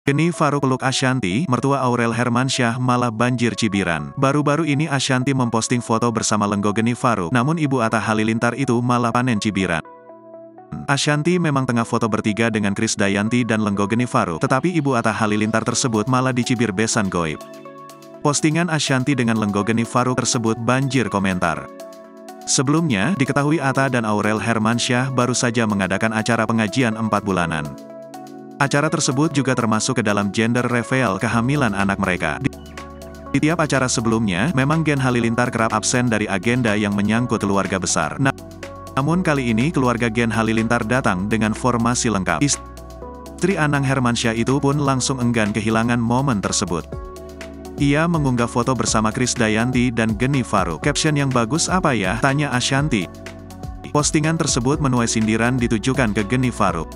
Geni Faruk peluk Ashanty, mertua Aurel Hermansyah malah banjir cibiran. Baru-baru ini Ashanty memposting foto bersama Lenggo Geni Faruk, namun Ibu Atta Halilintar itu malah panen cibiran. Ashanty memang tengah foto bertiga dengan Krisdayanti dan Lenggo Geni Faruk, tetapi Ibu Atta Halilintar tersebut malah dicibir besan goib. Postingan Ashanty dengan Lenggo Geni Faruk tersebut banjir komentar. Sebelumnya, diketahui Atta dan Aurel Hermansyah baru saja mengadakan acara pengajian 4 bulanan. Acara tersebut juga termasuk ke dalam gender reveal kehamilan anak mereka. Di tiap acara sebelumnya, memang Gen Halilintar kerap absen dari agenda yang menyangkut keluarga besar. Namun kali ini keluarga Gen Halilintar datang dengan formasi lengkap. Istri Anang Hermansyah itu pun langsung enggan kehilangan momen tersebut. Ia mengunggah foto bersama Krisdayanti dan Geni Faruk. Caption yang bagus apa ya? Tanya Ashanty. Postingan tersebut menuai sindiran ditujukan ke Geni Faruk.